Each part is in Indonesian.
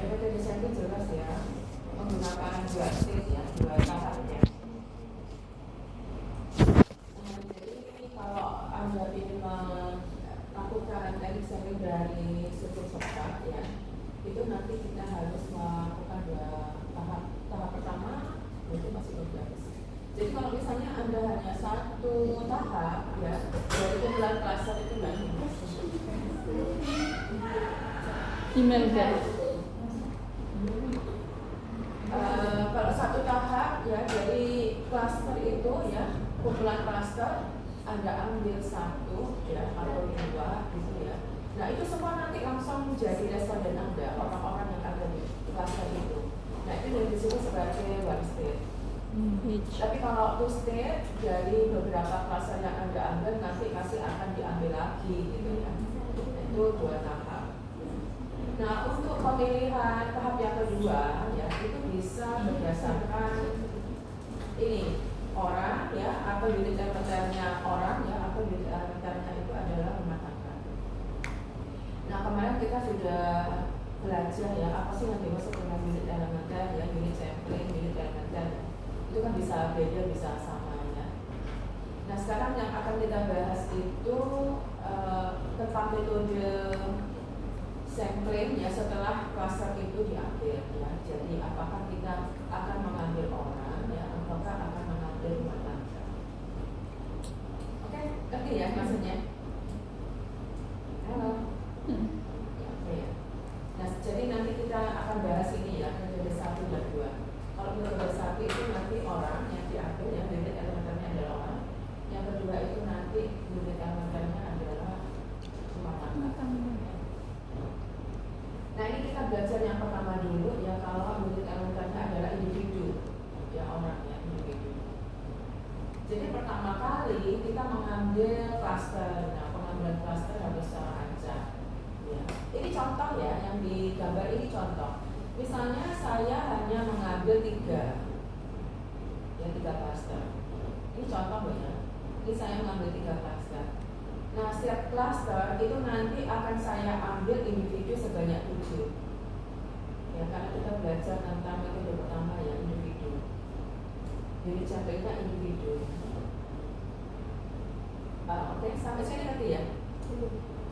metode sampling jelas ya, menggunakan 2 stage ya, 2 tahap ya. Jadi kalau Anda ingin melakukan teknik sampling dari struktur soklat ya, itu nanti kita harus melakukan 2 tahap. Tahap pertama itu masih progres. Jadi kalau misalnya Anda hanya 1 tahap ya, dari kumpulan klaster itu nanti email guys. Kalau 1 tahap ya dari klaster itu ya, kumpulan klaster Anda ambil 1 ya atau 2 gitu ya. Nah itu semua nanti langsung menjadi responden Anda, orang-orang yang ada di klaster itu. Nah itu yang disebut sebagai one state. Tapi kalau 2 state dari beberapa klaster yang Anda ambil nanti masih akan diambil lagi gitu ya. Itu 2 tahap. Nah untuk pemilihan tahap yang kedua ya itu bisa berdasarkan ini orang ya, atau unit elementernya orang ya, atau unit elementernya itu adalah rumah tangga. Nah kemarin kita sudah belajar ya apa sih yang dimaksud dengan unit elementer ya, unit sampling, unit elementer ya. Itu kan bisa beda bisa sama ya. Nah sekarang yang akan kita bahas itu tentang metode sampling ya setelah klaster itu diambil ya. Jadi apakah kita akan mengambil orang ya, apakah akan mengambil rumah tangga. Oke, ngerti ya maksudnya? Halo. Ya. Nah, jadi nanti kita akan bahas ini ya, metode 1 dan 2. Kalau metode 1 itu nanti orang yang diambil ya, unit elementernya adalah orang. Yang kedua itu nanti unit elementernya adalah rumah tangga. Nah ini kita belajar yang pertama dulu ya, kalau unit elementernya adalah individu ya, orang ya, individu. Jadi pertama kali kita mengambil klaster. Nah pengambilan klaster harus secara acak ya. Ini contoh ya, yang di gambar ini contoh. Misalnya saya hanya mengambil 3 ya, 3 klaster. Ini contoh ya. Ini saya mengambil 3 klaster. Nah, setiap klaster itu nanti akan saya ambil individu sebanyak 7. Ya, karena kita belajar tentang metode pertama ya, individu. Unit samplingnya individu. Oke, sampai sini nanti ya.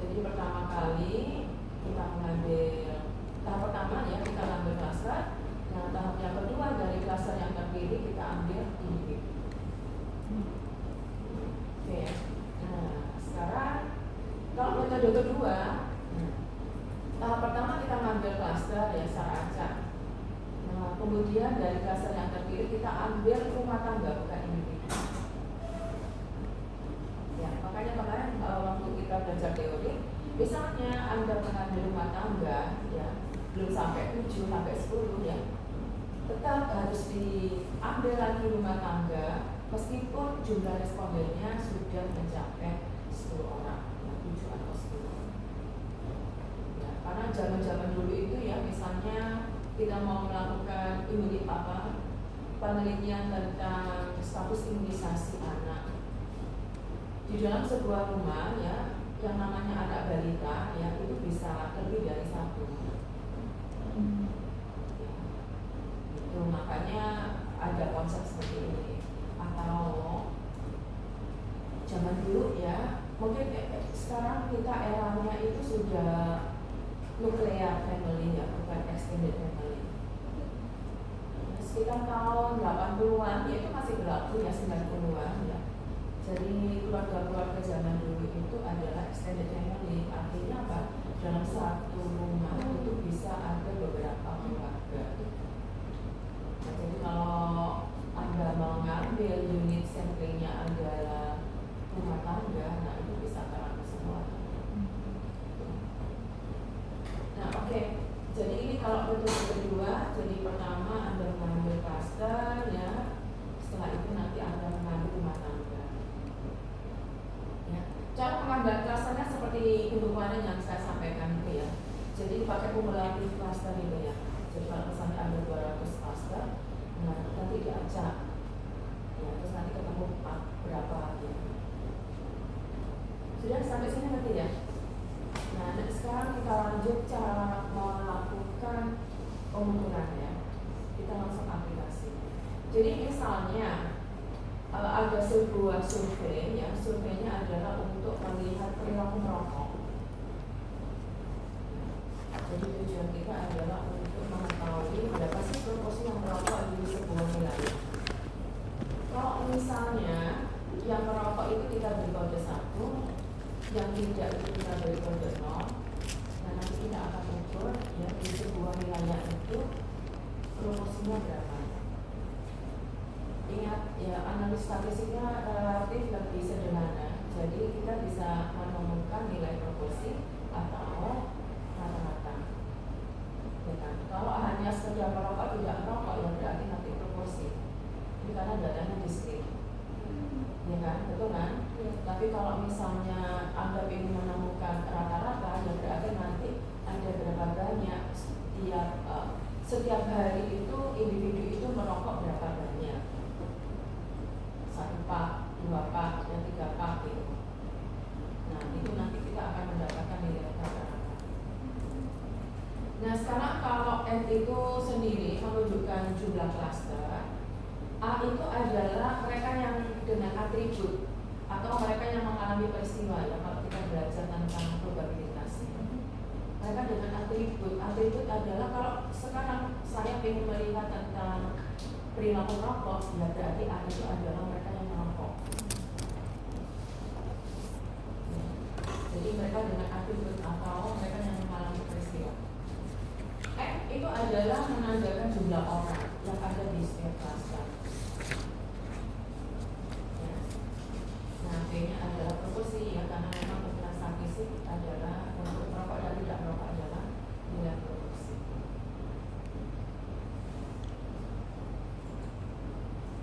Jadi pertama kali kita mengambil tahap pertama ya, kita ambil klaster. Nah, tahap yang kedua dari klaster yang terpilih kita ambil individu. Oke. Nah, sekarang kalau metode kedua, tahap pertama kita ngambil klaster ya secara acak. Nah, kemudian dari klaster yang terpilih kita ambil rumah tangga, bukan individu. Ya, makanya kemarin waktu kita belajar teori, misalnya Anda mengambil rumah tangga ya, belum sampai 7 sampai 10 ya, tetap harus diambil lagi rumah tangga meskipun jumlah respondennya sudah mencapai 10 orang ya, 7 atau 10 ya, karena zaman-zaman dulu itu ya, misalnya kita mau melakukan penelitian tentang status imunisasi anak di dalam sebuah rumah ya, yang namanya anak balita ya, itu bisa lebih dari 1 ya. Itu makanya ada konsep seperti ini. Atau zaman dulu ya, mungkin sekarang kita eranya itu sudah nuclear family ya, bukan extended family. Sekitar tahun 80-an ya, itu masih berlaku ya, 90-an ya. Jadi keluarga-keluarga zaman dulu itu adalah extended family. Artinya apa? Dalam satu rumah itu bisa ada beberapa keluarga. Nah, jadi kalau Anda mau ngambil unit samplingnya adalah rumah tangga, nah itu bisa terangkat semua. Nah oke, jadi ini kalau metode kedua, jadi pertama Anda mengambil klaster ya, setelah itu nanti Anda mengambil rumah tangga. Ya, cara pengambilan klasternya seperti hitungannya yang saya sampaikan itu ya. Jadi pakai kumulatif klaster itu ya. Jadi kalau misalnya ada 200 klaster, nah nanti diacak ya, terus nanti ketemu berapa ya. Sudah sampai sini nanti ya. Nah sekarang kita lanjut cara melakukan pengukurannya. Kita langsung aplikasi. Jadi misalnya ada sebuah survei, ya surveinya adalah untuk melihat perilaku merokok. Jadi tujuan kita adalah untuk mengetahui berapa sih proporsi yang merokok di sebuah wilayah. Kalau misalnya yang merokok itu kita beri kode 1, yang tidak itu kita beri kode 0, nah nanti kita akan ukur ya di sebuah wilayah itu proporsinya berapa. Ingat ya, analisis statistiknya relatif lebih sederhana. Jadi kita bisa menemukan nilai proporsi atau rata-rata. Ya kan? Kalau hanya sekedar merokok tidak merokok ya berarti nanti proporsi. Ini karena datanya diskrit. Ya kan? Betul kan? Ya. Tapi kalau misalnya Anda ingin menemukan rata-rata ya berarti nanti ada berapa banyak setiap hari itu individu itu merokok berapa banyak. 1 pak, 2 pak, dan 3 pak gitu. Nah itu nanti kita akan mendapatkan nilai rata-rata. Nah sekarang kalau N itu sendiri menunjukkan jumlah klaster, A itu adalah mereka yang dengan atribut atau mereka yang mengalami peristiwa ya kalau kita belajar tentang probabilitas. Mereka dengan atribut adalah kalau sekarang saya ingin melihat tentang perilaku merokok, ya berarti A itu adalah mereka yang merokok. Ya. Jadi mereka dengan atribut atau mereka yang mengalami peristiwa. X itu adalah menandakan jumlah orang yang ada di setiap klaster. Ya. Nah, B-nya adalah proporsi ya karena memang ukuran statistik adalah untuk merokok dan tidak merokok adalah nilai proporsi.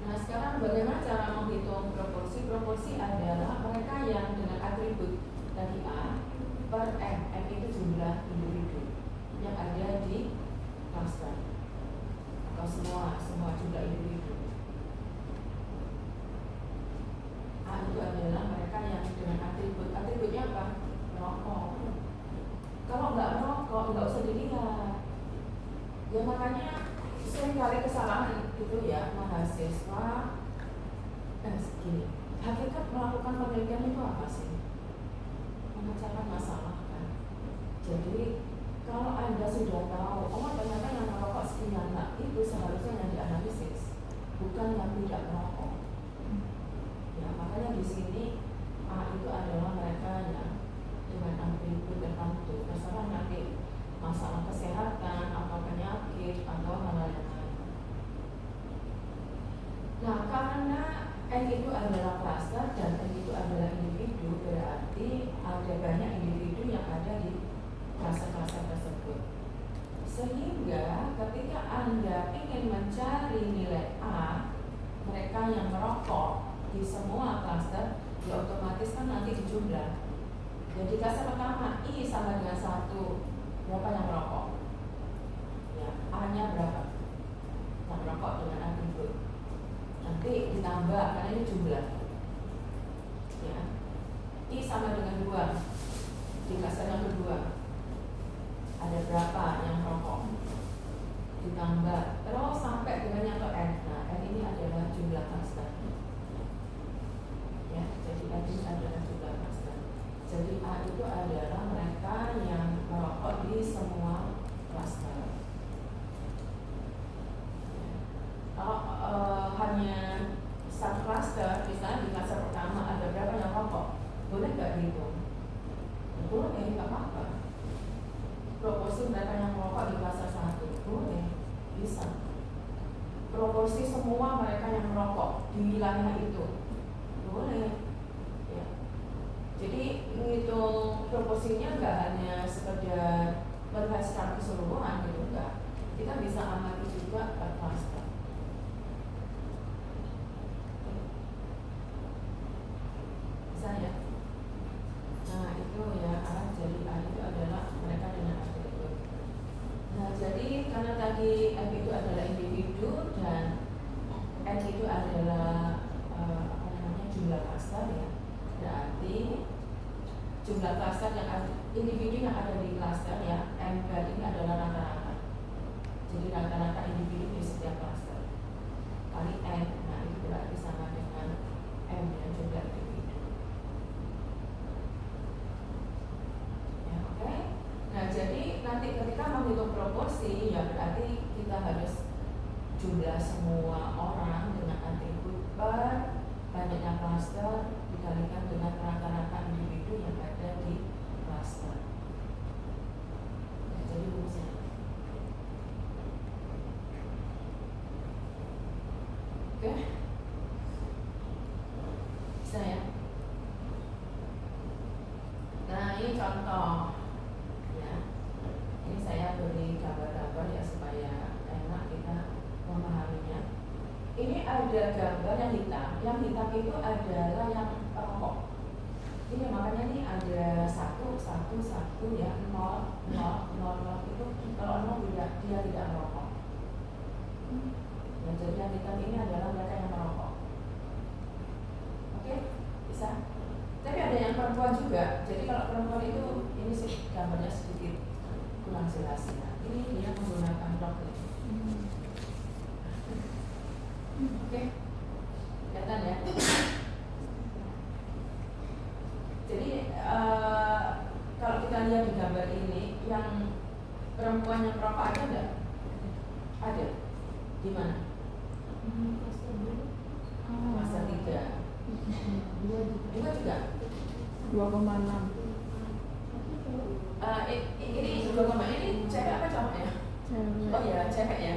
Nah sekarang bagaimana cara menghitung proporsi? Proporsi adalah mereka yang dengan atribut tadi A per M. M itu jumlah individu yang ada di klaster atau semua jumlah individu. A itu adalah mereka yang dengan atributnya apa? Merokok. Kalau nggak merokok nggak usah dilihat. Ya makanya sering kali kesalahan itu ya mahasiswa gini, hakikat melakukan penelitian itu apa sih? Memecahkan masalah kan. Jadi kalau Anda sudah tahu, oh ternyata yang merokok sekian, nah itu seharusnya yang dianalisis, bukan yang tidak merokok. Ya makanya di sini A itu adalah mereka yang dengan atribut tertentu, terserah nanti masalah kesehatan atau penyakit atau hal-hal yang lain. Nah karena N itu adalah klaster dan N itu adalah individu, berarti ada banyak individu yang ada di klaster-klaster tersebut. Sehingga ketika Anda ingin mencari nilai A, mereka yang merokok di semua klaster, ya otomatis kan nanti dijumlah. Jadi klaster pertama I sama dengan 1, berapa yang merokok? Ya, A-nya berapa? Yang merokok dengan atribut. Nanti ditambah karena ini jumlah. Ya. I sama dengan 2. Di klaster yang kedua ada berapa yang merokok? Ditambah terus sampai dengan yang ke N. Nah, N ini adalah jumlah klaster. Ya, jadi N ini adalah jumlah klaster. Jadi A itu adalah mereka yang merokok di semua klaster. Ya. Kalau hanya satu klaster, misalnya di klaster pertama ada berapa yang merokok, boleh nggak dihitung? Boleh, nggak apa-apa. Proporsi mereka yang merokok di klaster 1, boleh, bisa. Proporsi semua mereka yang merokok di wilayah itu, boleh. Ya. Jadi menghitung proporsinya nggak hanya sekedar melihat secara keseluruhan gitu, enggak. Kita bisa amati juga per klaster. Bisa ya? Nah itu ya, jadi A itu adalah mereka dengan atribut. Nah jadi karena tadi M itu adalah individu dan N itu adalah jumlah klaster ya, berarti jumlah klaster yang ada, individu yang ada di klaster ya, M bar ini adalah rata-rata. Jadi kita menghitung proporsi, ya berarti kita harus jumlah semua orang dengan atribut per banyaknya klaster dikalikan dengan rata-rata individu yang ada di klaster. Ya, jadi rumusnya. Oke, bisa ya. Nah ini contoh, ya. Ini saya beri gambar-gambar ya supaya enak kita memahaminya. Ini ada gambar yang hitam itu adalah yang rokok. Ini makanya ini ada 1, 1, 1 ya, 0, 0, 0, 0 itu kalau 0 dia tidak merokok. Ya, jadi yang hitam ini adalah mereka yang merokok. Oke, bisa. Tapi ada yang perempuan juga. Jadi kalau perempuan itu ini sih gambarnya sedikit kurang jelas ya. Ini dia menggunakan rok ini. Oke, kelihatan ya. Jadi kalau kita lihat di gambar ini, yang perempuan yang merokok ada nggak? Ada. Di mana? Masa 3. Dua juga. 2,6. Ini 2, ini cewek apa cowok ya? Cewek. Oh ya, cewek ya.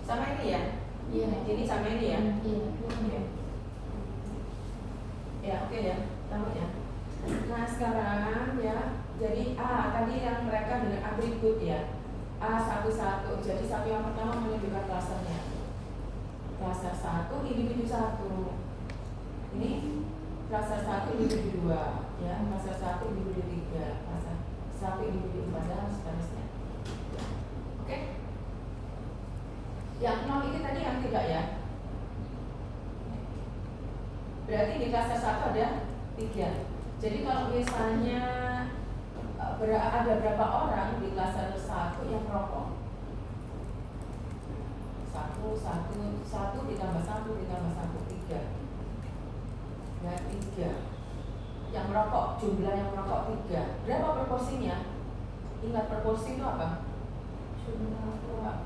Sama ini ya? Iya. Ini sama ini ya? Iya. Oke. Ya, oke ya. Tahu ya. Nah, sekarang ya. Jadi tadi yang mereka dengan atribut ya. A11. Jadi satu yang pertama menunjukkan klasternya. Klaster 1 individu 1. Ini klaster 1 individu 2 ya, klaster 1 individu 3, klaster 1 individu 4 dan seterusnya. Oke. Yang 0 ini tadi yang tidak ya. Berarti di klaster 1 ada 3. Jadi kalau misalnya ada berapa orang di klaster 1 yang merokok? 1 ditambah 1 ditambah 1, 3. Ya, 3. Yang merokok, jumlah yang merokok 3. Berapa proporsinya? Ingat proporsi itu apa?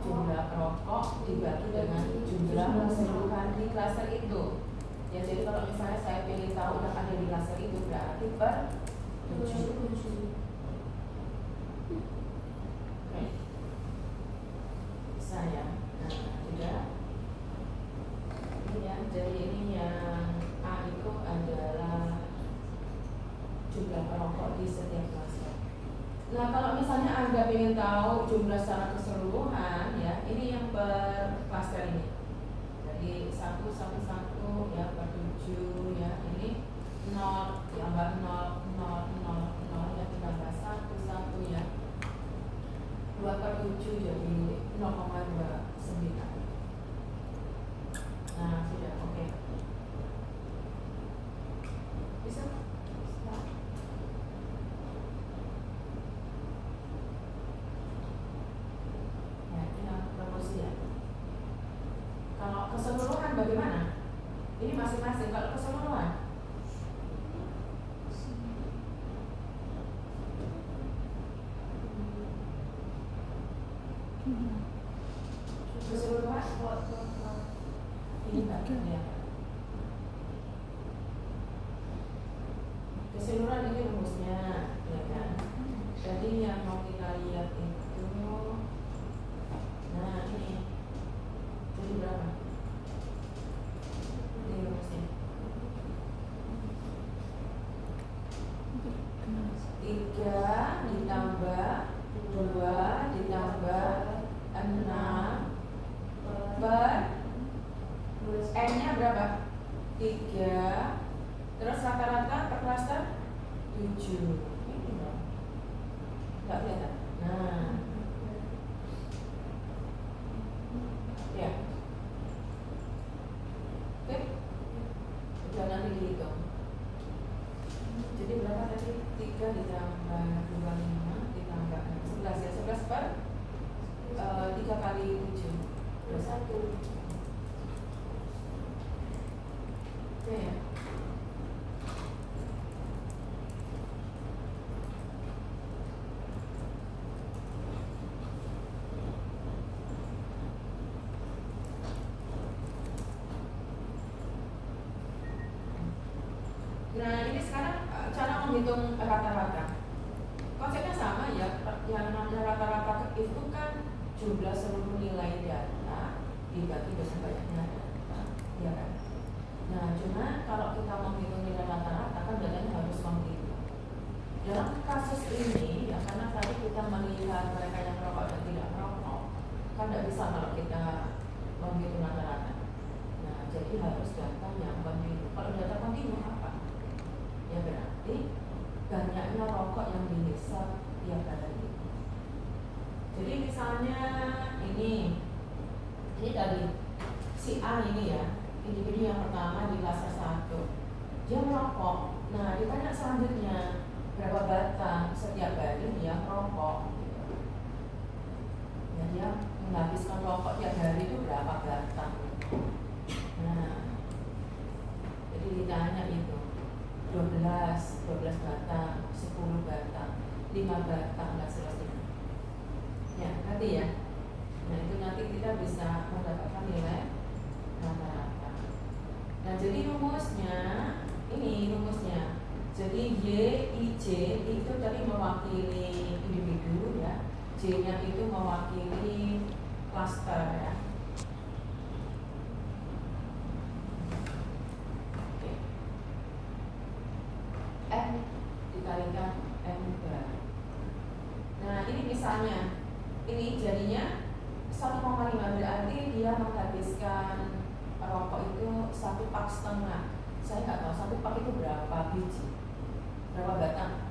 Jumlah perokok dibagi dengan jumlah keseluruhan di klaster itu. Ya, jadi kalau misalnya saya pilih tahu yang ada di klaster itu berarti per 7. Oke. Bisa ya. Nah, tidak. Ini ya, jadi ini yang A itu adalah jumlah perokok di setiap klaster. Nah, kalau misalnya Anda ingin tahu jumlah secara keseluruhan ya, ini yang per klaster ini. Jadi 1, 1, 1 ya per 7 ya, ini 0 tambah 0, 0, 0, 0 ya ditambah 1, 1 ya. 2 per 7 jadi 0,29. Nah, sudah oke. Bisa? Ya, ini yang proporsi ya. Kalau keseluruhan bagaimana? Ini masing-masing. Kalau keseluruhan keseluruhan ini kan ya. Keseluruhan ini rumusnya ya kan. Jadi yang mau kita lihat itu, nah ini jadi berapa? Ini rumusnya 3 ditambah 2 ditambah 6 per N-nya berapa? 3. Terus rata-rata per klaster 7. Ini dong. Enggak kelihatan. Nah. Ya. Oke. Udah nanti dihitung. Jadi berapa tadi? 3 ditambah 25 ditambah 11 ya. 11 per 3 kali 7. 21. Oke ya. menghitung rata-rata. Konsepnya sama ya, yang namanya rata-rata itu kan jumlah seluruh nilai data dibagi dengan banyaknya data, ya kan? Nah, cuma kalau kita menghitung nilai rata-rata kan datanya harus menghitung. Dalam kasus ini, ya karena tadi kita melihat mereka yang merokok dan tidak merokok, kan tidak bisa kalau kita menghitung rata-rata. Nah, jadi harus data yang kontinu. Kalau data kontinu apa? Ya berarti banyaknya rokok yang dihisap tiap hari. Jadi misalnya ini dari si A ini ya, individu yang pertama di klaster 1, dia merokok. Nah, ditanya selanjutnya berapa batang setiap hari dia merokok. Nah, dia menghabiskan rokok tiap hari itu berapa batang. Nah, jadi ditanya itu 12 batang, 10 batang, 5 batang, dan seterusnya. Ya, nanti ya. Nah, itu nanti kita bisa mendapatkan nilai rata-rata. Nah, jadi rumusnya, ini rumusnya. Jadi Y, I, J itu tadi mewakili individu ya. J-nya itu mewakili klaster ya. M dikalikan M bar. Nah, ini misalnya ini jadinya 1,5 berarti dia menghabiskan rokok itu 1 pak setengah. Saya nggak tahu 1 pak itu berapa biji, berapa batang.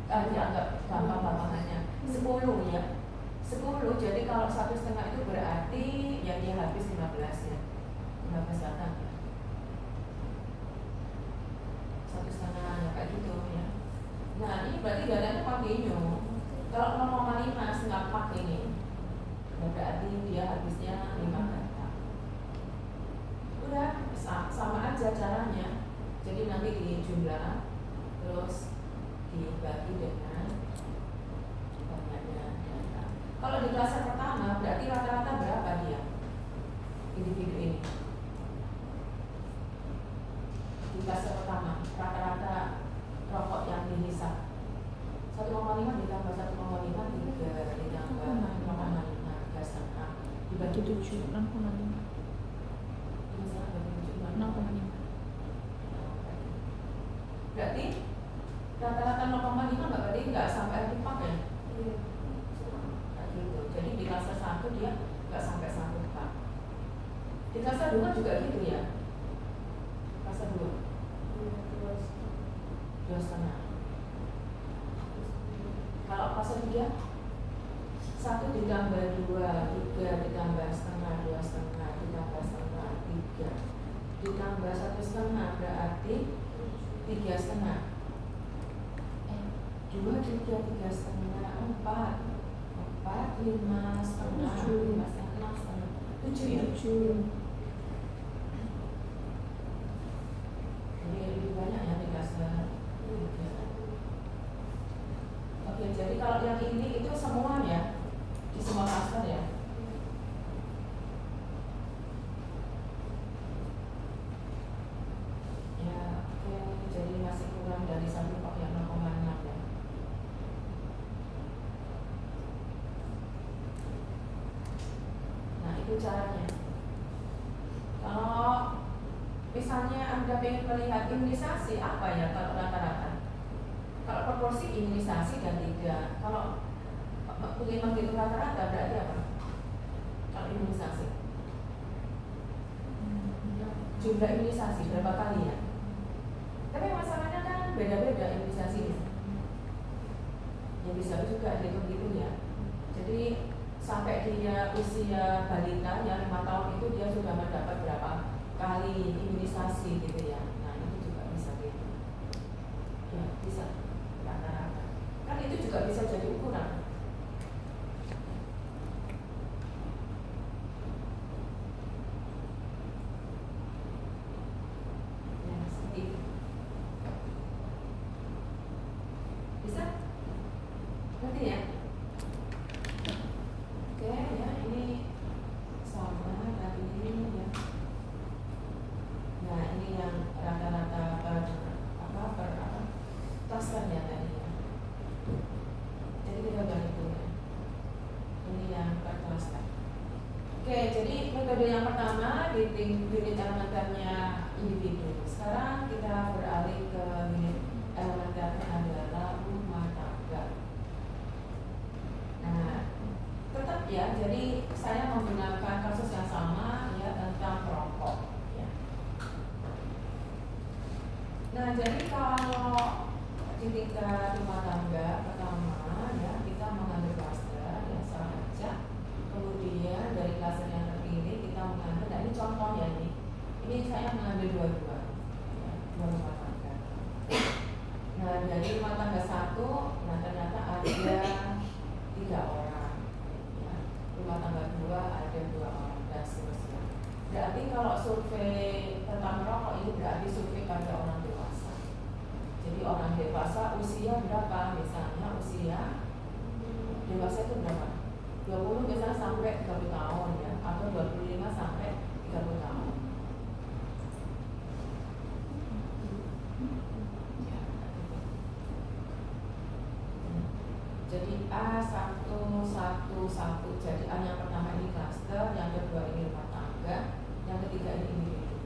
Agak gampang-gampangannya 10 ya. 10, jadi kalau 1,5 itu berarti ya dia habis 15 ya, 15 batang. 1,5 ya kayak gitu ya. Nah, ini berarti datanya kontinu. Kalau 0,5 setengah pak ini, ya berarti dia habisnya 5 batang. Udah sama aja caranya. Jadi nanti dijumlah terus dibagi dengan banyaknya data. Kalau di klaster pertama berarti rata-rata berapa dia individu ini? Di klaster pertama rata-rata rokok yang dihisap 1,5 ditambah 1,5 3 ditambah 0,5 3,5 dibagi 7 6,5. 6,5. Berarti rata-rata 0,5 berarti nggak sampai dipak ya? Iya. Nah, gitu. Jadi di klaster 1 dia nggak sampai 1 pak. Di klaster 2 juga gitu ya? Klaster 2 2,5. Kalau klaster 3 1 ditambah 2 3 ditambah setengah 2 setengah ditambah setengah 3 ditambah 1,5 berarti 3 setengah. 2 3 3 setengah 4 5 setengah 5 setengah 6 setengah 7 ya. 7. Jadi lebih banyak ya di klaster 3. Oke, jadi kalau yang ini itu semua ya di semua klaster ya. Ya, oke, jadi masih kurang dari 1 pak yang 0,6 ya. Nah, itu caranya. Kalau misalnya Anda ingin melihat imunisasi apa ya kalau rata-rata? Kalau proporsi imunisasi dan tidak. Kalau ingin menghitung rata-rata berarti apa? Kalau imunisasi jumlah imunisasi berapa kali ya? Tapi masalahnya kan beda-beda imunisasi. Ya bisa juga hitung-hitung ya. Jadi sampai dia usia balita ya 5 tahun itu dia sudah mendapat berapa kali imunisasi gitu ya. Nah, itu juga bisa gitu. Ya, bisa rata-rata. Kan itu juga bisa jadi ukuran. Ya, seperti itu. Bisa? Ngerti ya? Oke, ya ini sama tadi ini ya. Nah, ini yang rata-rata per unit elementernya individu. Sekarang kita beralih ke unit elementernya adalah rumah tangga. Nah, tetap ya, jadi saya menggunakan kasus yang sama ya tentang perokok ya. Nah, jadi kalau di tingkat rumah tangga pertama ya kita mengambil klaster yang sama aja. Kemudian dari klaster yang terpilih kita mengambil, nah ini contoh ya ini saya mengambil dua-dua ya, dua rumah tangga. Nah, dari rumah tangga satu, nah ternyata ada 3 orang ya. Rumah tangga 2 ada 2 orang dan seterusnya. Berarti kalau survei tentang merokok ini berarti survei pada orang dewasa. Jadi orang dewasa usia berapa? Misalnya usia dewasa itu berapa? 20 misalnya sampai 30 tahun ya, atau 25 sampai 30 tahun. Ya. Jadi A111, jadi A yang pertama ini klaster, yang kedua ini rumah tangga, yang ketiga ini individu.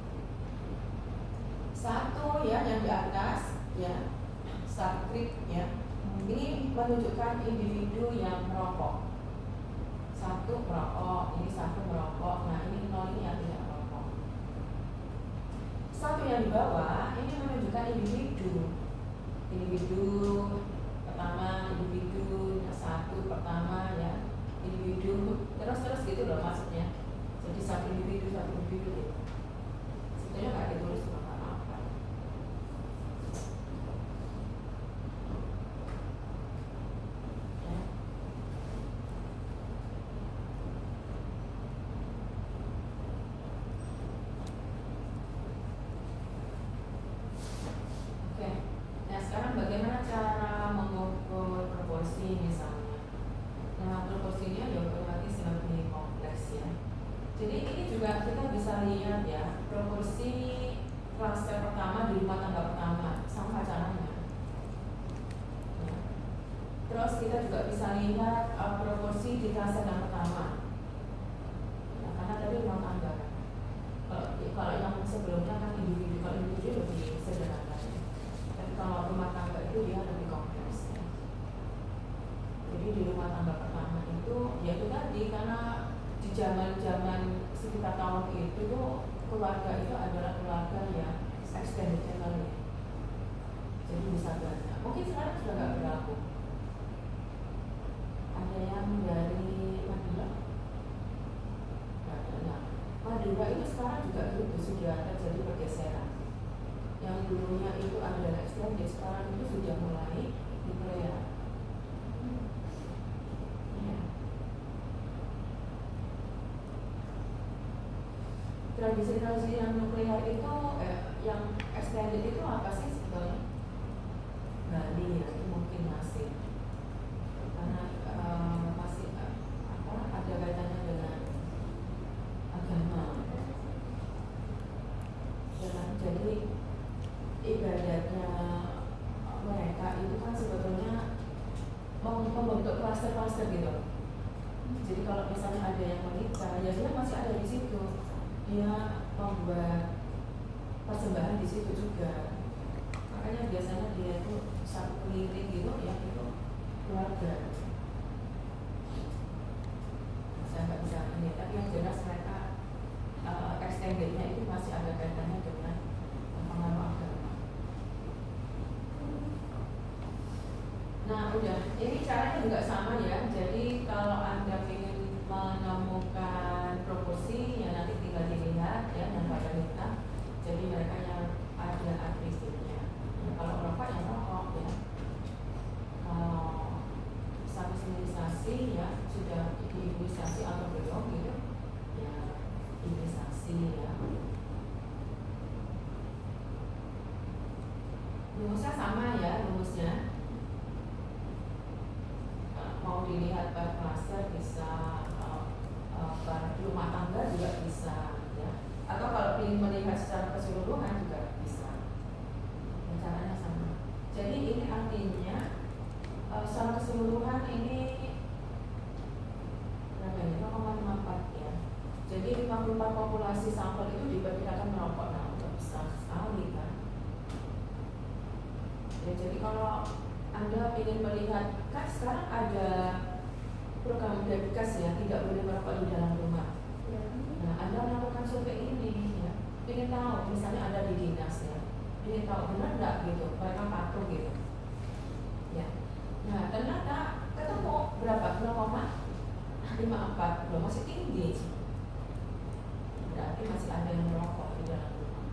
Satu ya yang di atas ya, subscript ya, ini menunjukkan individu yang merokok. Satu merokok, ini satu merokok. Nah ini 0 ini yang tidak merokok. Satu yang di bawah ini menunjukkan individu. Individu pertama, individu satu pertama ya, individu terus gitu loh maksudnya. Jadi satu individu gitu. Sebetulnya nggak ditulis apa-apa. Sekarang bagaimana cara mengukur proporsi misalnya? Nah, proporsinya ya otomatis lebih kompleks ya. Jadi ini juga kita bisa lihat ya, proporsi klaster pertama di rumah tangga pertama sama caranya. Ya. Terus kita juga bisa lihat proporsi di klaster yang pertama. Ya, karena tadi rumah tangga. Kalau yang sebelumnya kan individu, kalau individu lebih sederhana. Kalau rumah tangga itu dia lebih kompleks ya. Jadi di rumah tangga pertama itu ya itu tadi, karena di zaman sekitar tahun itu tuh keluarga itu adalah keluarga yang extended family. Jadi bisa banyak. Mungkin sekarang sudah nggak berlaku. Ada yang dari Madura. Madura itu sekarang juga gitu, sudah terjadi pergeseran. Yang dulunya itu adalah extended, sekarang itu sudah mulai nuklear. Ya. Tradisi yang nuklear itu, yang extended itu apa sih sebetulnya? Bali ya, itu mungkin masih, karena masih ada kaitannya dengan agama. Jadi ibadatnya mereka itu kan sebetulnya membentuk klaster-klaster gitu. Jadi kalau misalnya ada yang menikah, ya dia masih ada di situ, dia membuat persembahan di situ juga. Makanya biasanya dia itu satu keliling gitu ya, itu keluarga. Saya nggak bisa ini, tapi yang jelas mereka extendednya itu masih ada kaitannya dengan pengaruh agama. Nah udah, ini caranya juga sama ya. Jadi kalau Anda ingin menemukan proporsi, ya nanti tinggal dilihat ya yang pada hitam. Jadi mereka yang ada atribusinya. Ya, kalau rokok yang rokok ya. Kalau status imunisasi ya sudah imunisasi atau belum gitu, ya imunisasi ya. Rumusnya sama ya, rumusnya. Mau dilihat per klaster bisa, per rumah tangga juga bisa ya. Atau kalau ingin melihat secara keseluruhan juga bisa. Dan caranya sama. Jadi ini artinya secara keseluruhan ini berapa ya? 0,54 ya. Jadi 54 populasi sampel bebas ya, tidak boleh merokok di dalam rumah. Nah, Anda melakukan survei ini ya, ingin tahu, misalnya ada di dinas ya, ingin tahu benar nggak gitu, mereka patuh gitu. Ya. Nah, ternyata ketemu berapa? 0,54, belum masih tinggi. Berarti masih ada yang merokok di dalam rumah.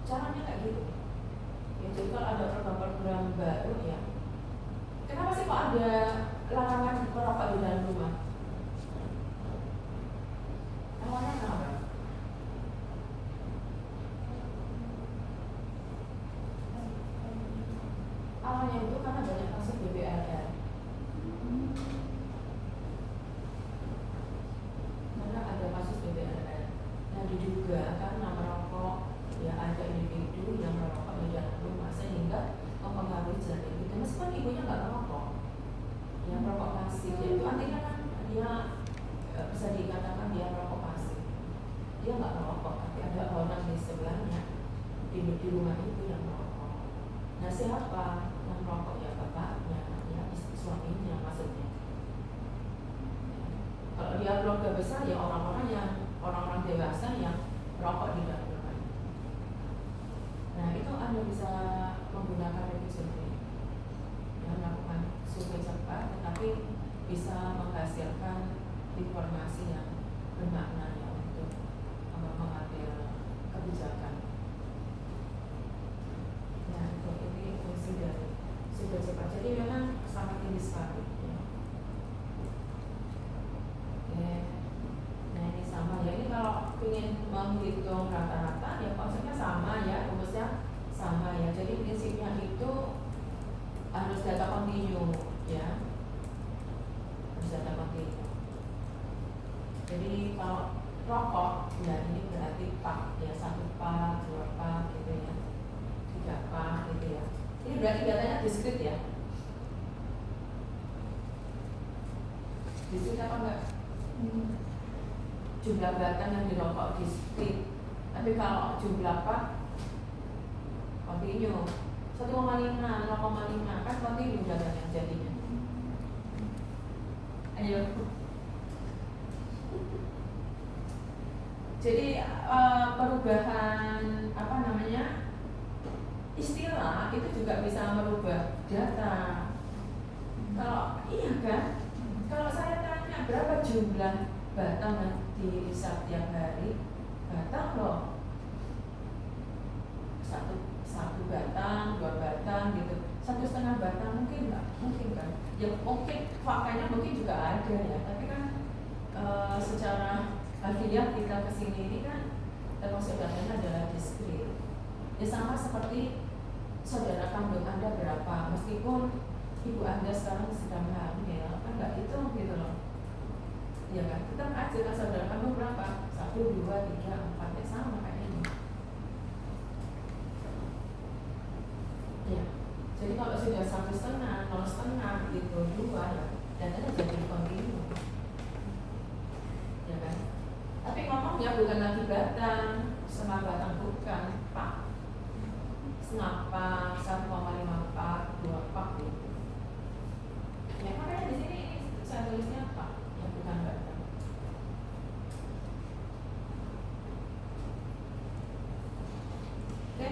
Caranya kayak gitu. Ya, jadi kalau ada program-program baru ya, kenapa sih kok ada larangan merokok di dalam rumah? Awalnya kenapa? Awalnya itu karena banyak kasus BBLR. Karena ada kasus BBLR. Nah, diduga karena merokok, ya ada individu yang merokok di dalam rumah sehingga mempengaruhi janin itu. Meskipun ibunya nggak merokok, yang merokok pasif, itu artinya kan dia bisa dikatakan dia merokok pasif. Dia nggak merokok, tapi ada orang di sebelahnya di rumah itu yang merokok. Nah, siapa yang merokok? Ya bapaknya, ya suaminya maksudnya. Kalau dia keluarga besar ya orang-orang dewasa yang merokok di dalam rumah. Nah, itu Anda bisa menggunakan rapid survey, ya, melakukan survei cepat, tetapi bisa menghasilkan informasi yang bermakna ya untuk mengambil kebijakan. Nah, ini fungsi dari survei cepat. Jadi memang sangat tinggi sekali. Ya. Oke. Nah, ini sama ya. Ini kalau ingin menghitung rata-rata ya konsepnya sama ya, rumusnya sama ya. Jadi prinsipnya itu harus data kontinu ya. Harus data kontinu. Jadi kalau rokok ya ini berarti pak ya, 1 pak, 2 pak gitu ya, 3 pak gitu ya. Ini berarti datanya diskrit ya. Diskrit apa enggak? Jumlah batang yang dirokok diskrit. Tapi kalau jumlah pak kontinu 1,5, 0,5 kan kontinu datanya jadinya. Ayo. Jadi perubahan apa namanya istilah itu juga bisa merubah data. Kalau iya kan, kalau saya tanya berapa jumlah batang yang dihisap tiap hari, batang loh, satu batang, 2 batang gitu, 1,5 batang mungkin nggak, mungkin kan? Ya mungkin faktanya mungkin juga ada ya, tapi kan secara harfiah kita kesini ini kan termasuk datanya adalah diskrit. Ya sama seperti saudara kandung Anda berapa, meskipun ibu Anda sekarang sedang hamil, kan nggak hitung gitu loh. Ya kan, tetap aja kan saudara kandung berapa? 1, 2, 3, 4 ya sama kayak ini. Ya, jadi kalau sudah 1,5, 0,5 gitu 2 ya, datanya jadi kontinu. Ya kan? Tapi ngomongnya bukan lagi batang, setengah batang bukan, pak. Setengah pak, 1,5 pak, 2 pak gitu. Ya makanya di sini saya tulisnya pak, ya bukan batang. Oke,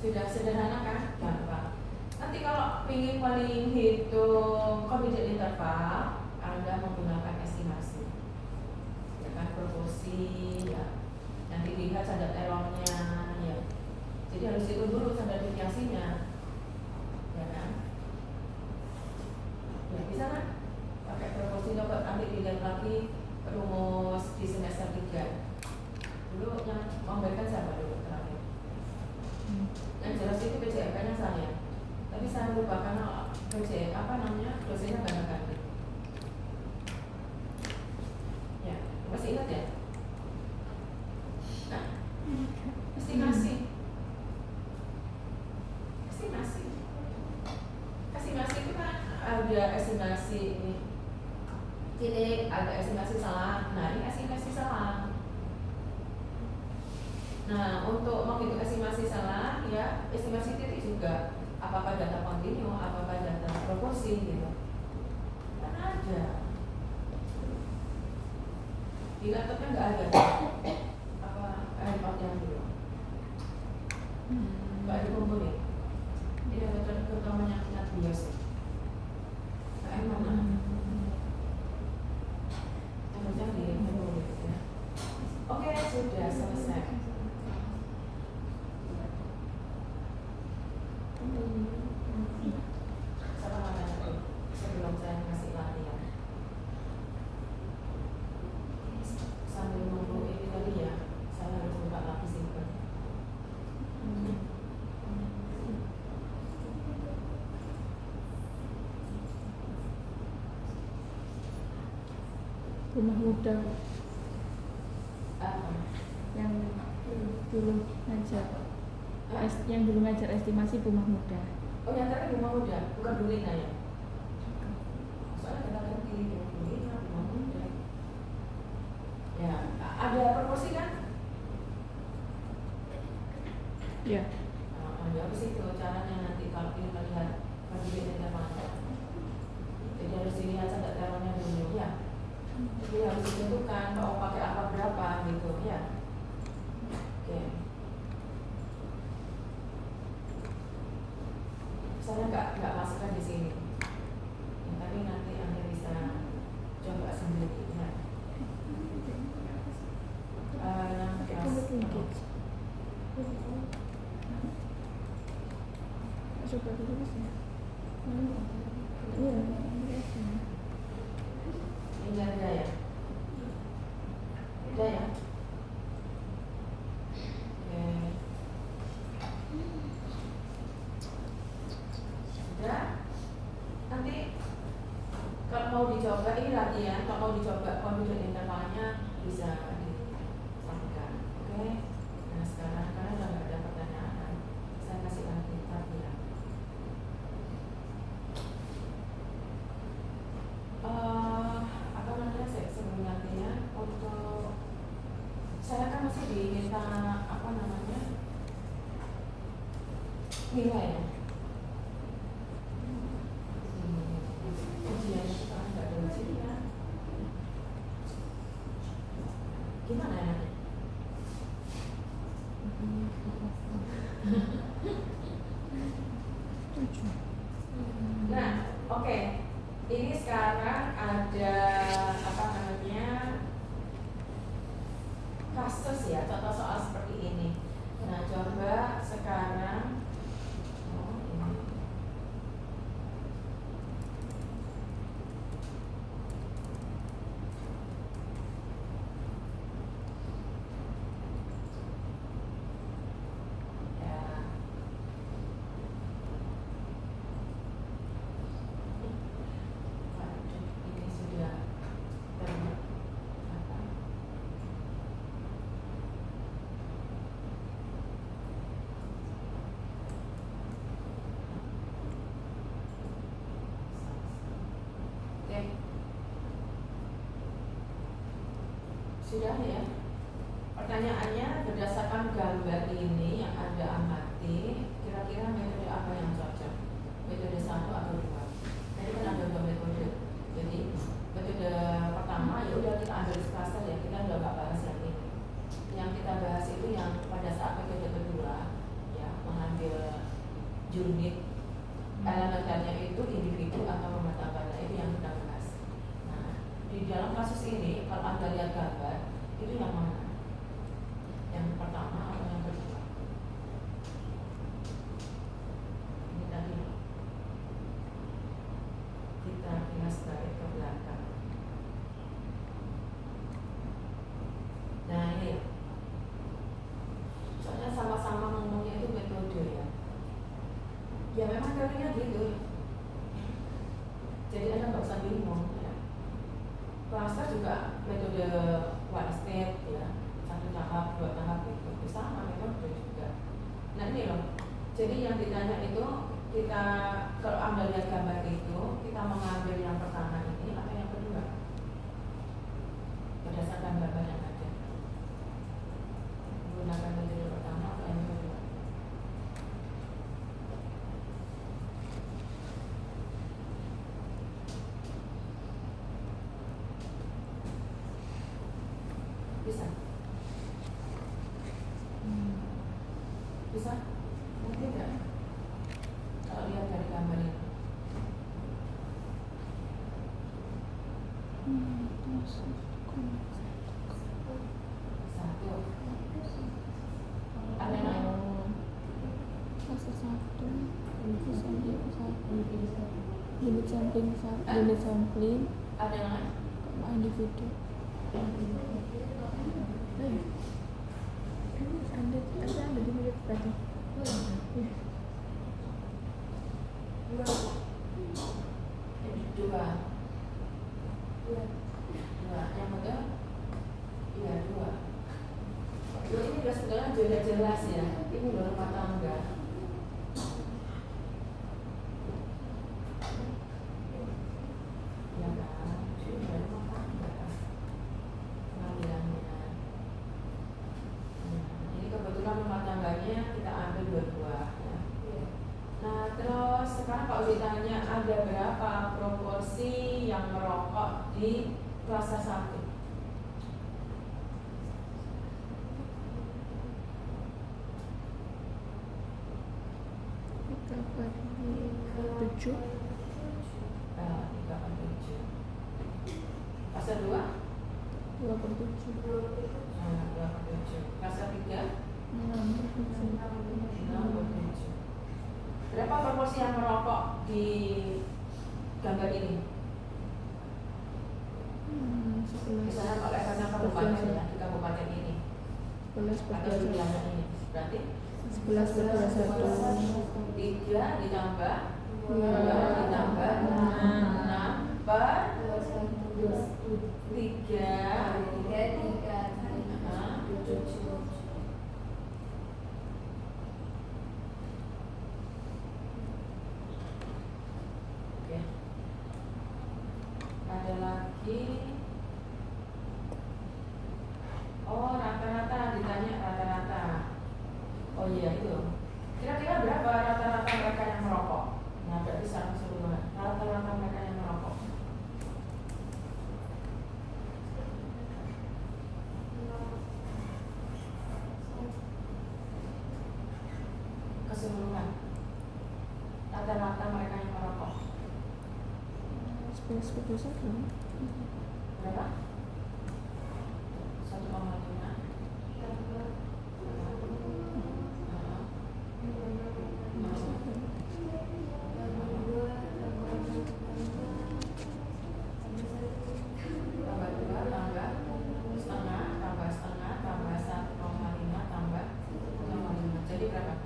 sudah sederhana kan? Gampang. Nanti kalau ingin paling hitung confidence interval, Anda menggunakan estimasi. Proporsi ya, nanti lihat standar errornya ya, jadi harus itu dulu standar deviasinya ya kan ya, bisa kan pakai proporsi. Coba nanti dilihat lagi rumus di semester 3 dulu yang memberikan siapa dulu terakhir yang jelas itu PJMK nya saya, tapi saya lupa karena PJ apa namanya dosennya ganti-ganti ya. Masih ingat ya? Nah, estimasi itu kan ada estimasi ini titik, ada estimasi salah. Nah, ini estimasi salah. Nah, untuk menghitung estimasi salah ya, estimasi titik juga apakah data kontinu, apakah data proporsi gitu kan ada. Di laptopnya nggak ada apa iPad yang dulu, nggak dikumpulin. Ini metode terutamanya ingat bias. KM mana? Harusnya dikumpulin ya. Oke, sudah selesai. Sama mana tuh? Sebelum saya kasih latihan. Sambil nunggu ini tadi ya, saya harus buka lagi simpen. Rumah muda Apa? yang dulu ngajar yang dulu ngajar estimasi rumah muda. Oh, yang tadi rumah muda, bukan Dulina ya? Soalnya kita ganti Dulina, rumah muda. Ya, ada proporsi kan? Ya. Ya, habis itu caranya nanti kalau ingin melihat perbedaan intervalnya. Jadi harus dilihat standar terornya dulu ya. Jadi harus ditentukan mau pakai apa berapa gitu ya. Oke. Saya nggak masukkan di sini. Ya, tapi nanti Anda bisa coba sendiri ya. Coba dulu sih. Iya. Ini ada ya? Ada ya? Oke. Sudah? Nanti kalau mau dicoba ini latihan, kalau mau dicoba confident intervalnya bisa dilakukan. Oke? Nah sekarang karena udah nggak ada pertanyaan, saya kasih lagi latihan. Apa namanya sebelum latihan untuk saya kan masih diminta apa namanya nilai ya. Ujian itu kan nggak ada ujian. Gimana ya? Nah, oke. Ini sekarang ada apa namanya kasus ya, contoh soal seperti ini. Nah, coba sekarang ini. Ya. Ini sudah Oke. Sudah ya. Pertanyaannya berdasarkan gambar ini yang Anda amati, kira-kira metode apa yang cocok? Metode 1 atau 2? Tadi kan ada 2 metode. Jadi metode pertama ya udah kita ambil cluster ya, kita udah nggak bahas yang ini. Yang kita bahas itu yang pada saat metode kedua ya, mengambil unit elementernya itu individu atau rumah tangganya, itu yang kita bahas. Nah, di dalam kasus ini kalau Anda lihat gambar itu yang mana? Yang pertama atau yang kedua? Ini tadi kita kilas balik ke belakang. Nah ini, soalnya sama-sama ngomongnya itu metode ya. Ya memang teorinya gitu. Jadi Anda nggak usah bingung ya. Cluster juga metode one step ya, 1 tahap, 2 tahap itu sama metode juga. Nah ini loh, jadi yang ditanya itu kita kalau Anda lihat gambar itu kita mengambil yang pertama ini atau yang kedua berdasarkan gambar yang ada, menggunakan metode pertama atau yang kedua. bisa? Bisa? Mungkin nggak? Kalau lihat dari gambar ini. Satu. Ada yang lain? Fase 1 unit sampling 1 unit sampling Ada yang lain? koma individu. Ada di menit tadi. Dua. Yang betul? Iya, dua. Dua ini udah sebetulnya sudah jelas ya. Ini udah rumah tangga. Ya kan? Ini udah rumah tangga. Pengadilannya. Ini kebetulan rumah tangganya kita ambil dua-dua. Ya. Nah, terus sekarang kalau ditanya ada berapa proporsi yang merokok di klase 1? Kita bagi 7. 3/7. Klase 2? 2/7. 2/7. Klase 3? 6/7. 6/7. Berapa proporsi yang merokok di gambar ini? 11. Misalnya kalau karena kabupaten ya, di kabupaten ini 11 per atau di 21. wilayah ini, berarti 11 per 21. 3 ditambah 2 2 ditambah 6 per 3 Oke. Ada lagi. Oh, rata-rata, ditanya rata-rata. Oh iya itu. Kira-kira berapa rata-rata mereka yang merokok? Nah, berarti secara keseluruhan. Rata-rata mereka yang merokok. Keseluruhan. Rata-rata mereka yang merokok. 11 per 21. Berapa? 1,5. Tambah 2, tambah setengah, tambah setengah, tambah 1,5, tambah 1,5. Jadi berapa?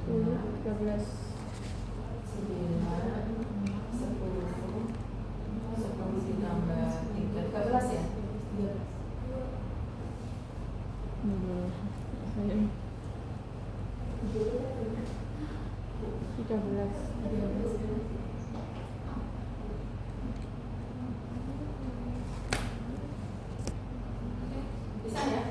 10, 13. 10 ditambah 3, 13 ya? 13. Bisa ya?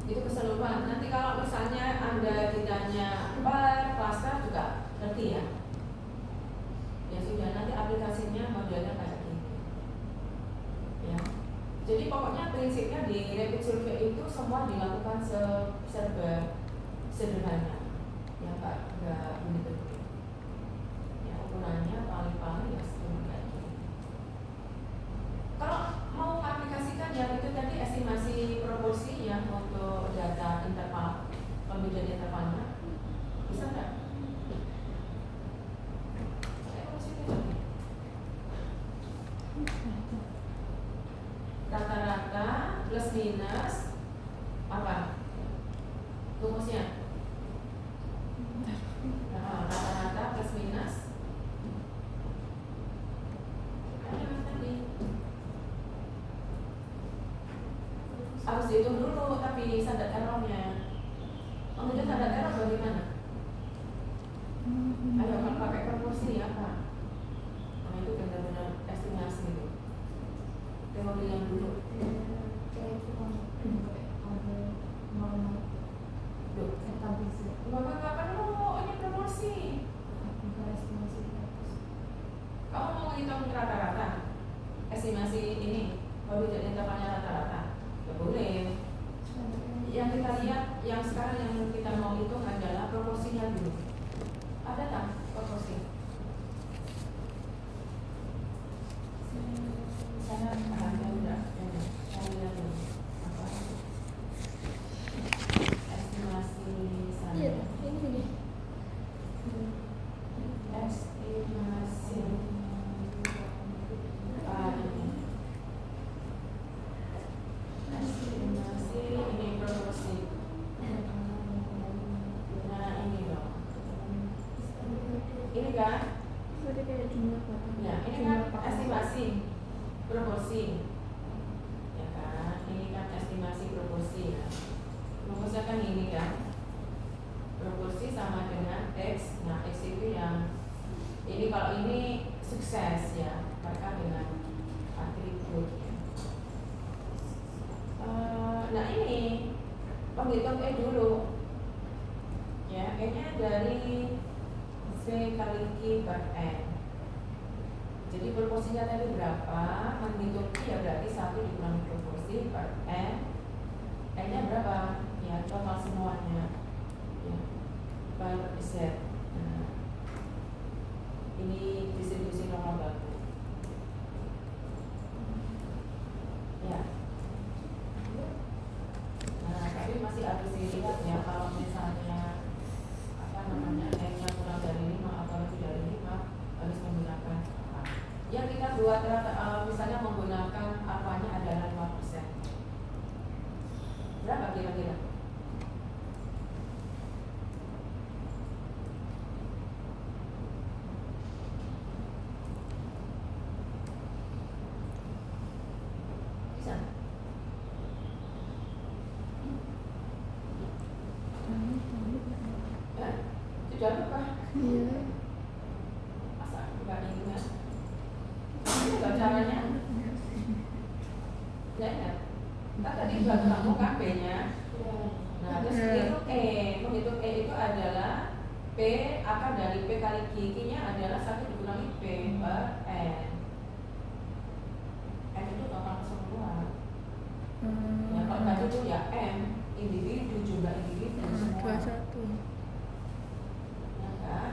Itu keseluruhan. Nanti kalau misalnya Anda ditanya per klaster juga ngerti ya? Ya sudah, nanti aplikasinya modelnya kayak gini. Ya. Jadi pokoknya prinsipnya di rapid survey itu semua dilakukan serba sederhana. Ya nggak begitu. Ya ukurannya paling-paling ya seperti kayak gini. Kalau mau aplikasikan ya itu tadi estimasi proporsi ya untuk data interval, pembedaan intervalnya bisa nggak? Rata-rata plus minus apa? Rumusnya? Nah, rata-rata plus minus tadi harus dihitung dulu tapi standar errornya. Kemudian standar error bagaimana? Ayo kalau pakai proporsi apa? Nah itu benar-benar estimasi itu. Teori yang dulu. Bapak kapan lo ini promosi? kan? Tadi kayak jumlah berapa? Ya, ini Jumlah kan paket. estimasi proporsi. Ya kan? Ini kan estimasi proporsi ya. Rumusnya kan ini kan. Proporsi sama dengan X. Nah, X itu yang ini, kalau ini sukses ya, mereka dengan atribut ya. Nah ini penghitung E dulu ya, E nya dari V kali Q per N. Jadi proporsinya tadi berapa, menghitung Q ya berarti 1 dikurangi proporsi per N. N nya berapa? Ya total semuanya ya, per Z. Nah, ini distribusi nomor baku ya. Nah, tapi masih harus dilihat ya, kalau misalnya apa namanya N-nya kurang dari 5 atau lebih dari 5 harus menggunakan apa. Ya kita buat misalnya menggunakan apanya adalah 5%. Berapa kira-kira? Bisa? Ya, sudah lupa. Iya. Masa nggak ingat? Ini nggak caranya? Ya ingat. Kita tadi sudah ketemu kan B-nya. Nah, terus itu E. Menghitung E itu adalah P akar dari P kali Q. Q-nya adalah 1 dikurangi P per N. N itu total keseluruhan. Ya, kalau tadi itu ya M, individu, jumlah individu semua. 21. Ya kan?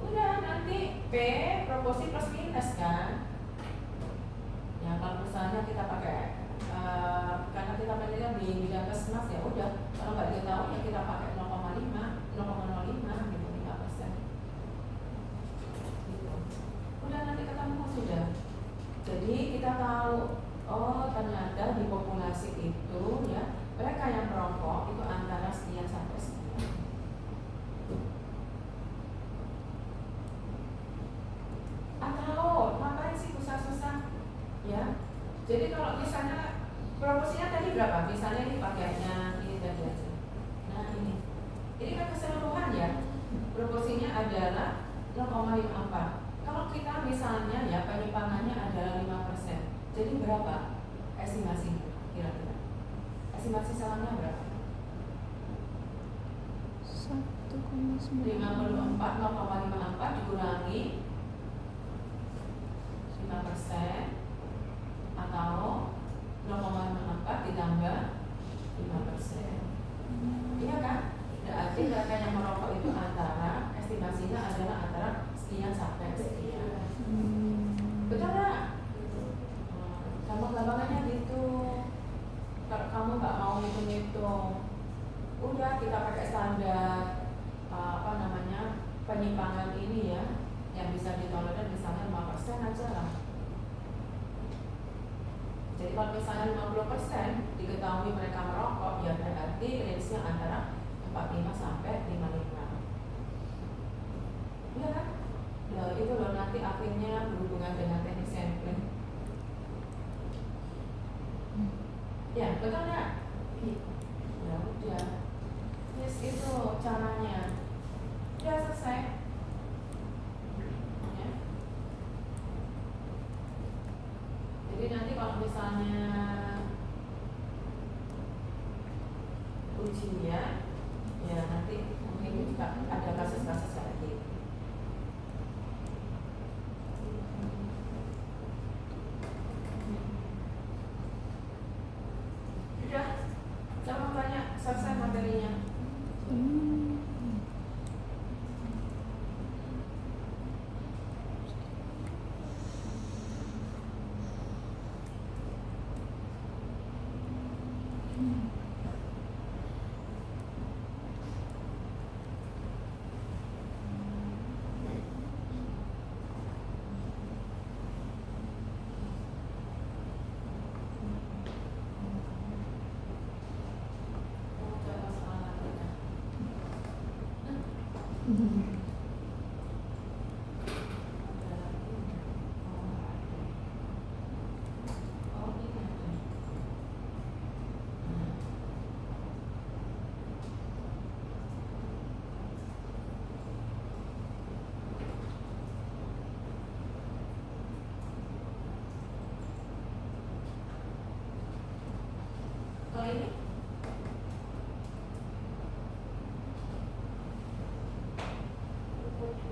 Udah, nanti P proporsi plus minus kan. Ya kalau misalnya kita pakai karena kita penelitian di bidang kesmas ya udah, kalau nggak diketahui ya kita pakai 0,05 gitu, 5%. Gitu. Udah, nanti ketemu sudah. Jadi kita tahu, oh ternyata di populasi itu ya mereka yang perokok itu antara sekian sampai sekian. Atau ngapain sih susah-susah ya? Jadi kalau misalnya proporsinya tadi berapa? Misalnya ini pakaiannya ini tadi aja. Nah ini kan keseluruhan ya. Proporsinya adalah 0,54. Kalau kita misalnya ya penyimpangannya adalah 5%. Jadi berapa estimasinya kira-kira? Estimasi salahnya berapa? 1,9. 54, 0,54 dikurangi 5% atau 0,54 ditambah 5%. Iya kan? Berarti mereka yang merokok itu antara, estimasinya adalah antara sekian sampai sekian. Betul nggak? Gampang-gampangannya gitu. Kalau kamu nggak mau ngitung-ngitung, udah kita pakai standar penyimpangan ini ya, yang bisa ditolerir misalnya 5% aja lah. Jadi kalau misalnya 50% diketahui mereka merokok, ya berarti range-nya antara 45 sampai 55. Iya kan? Ya itu loh, nanti akhirnya berhubungan dengan teknik sampling. Ya, betul nggak? Ya udah. Yes, itu caranya. Udah selesai. Ya. Jadi nanti kalau misalnya ujian, ya nanti mungkin juga ada kasus-kasus kayak gitu. Udah, jangan tanya, selesai materinya.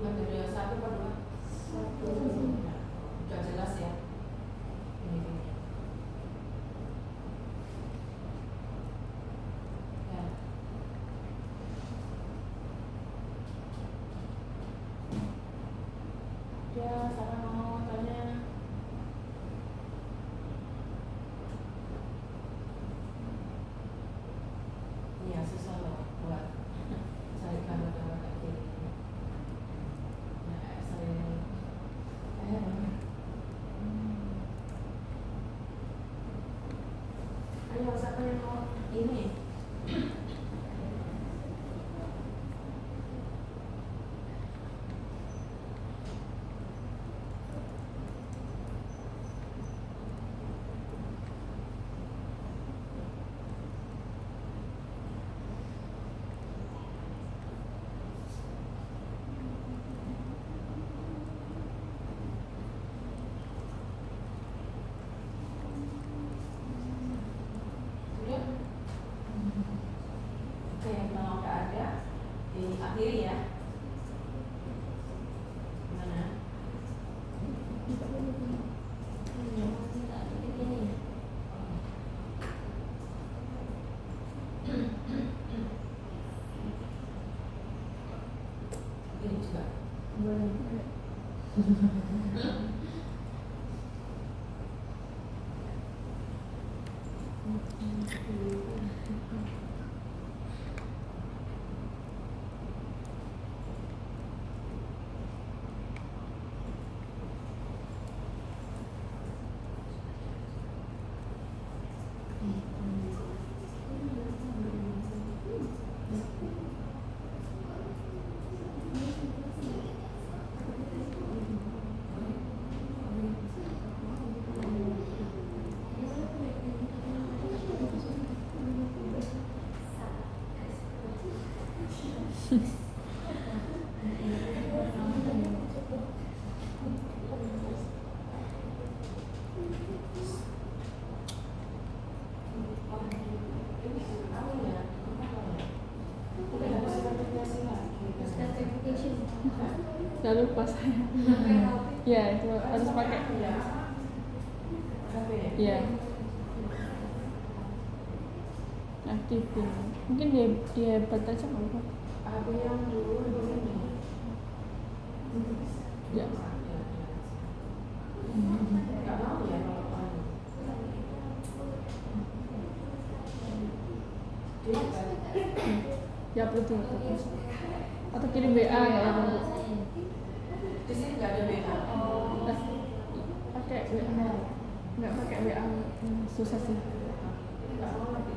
Material satu per dua. Udah jelas ya. Ini. Ya. Ya, siapa mau tanya? Iya, susah loh buat cari gambar-gambar kayak gini. Nah, sering ayo siapa yang mau ini? Sudah? Oke, kalau nggak ada, diakhiri ya. Gimana? Ini juga. Lalu pas saya ya itu harus pakai ya aktifin mungkin dia hebat aja nggak apa Aku yang dulu ini. ya Nggak mau ya kalau anu. Dia kan ya betul atau kirim WA nggak apa di sini nggak ada BA. pakai WA nggak pakai WA susah sih Nggak mau lagi.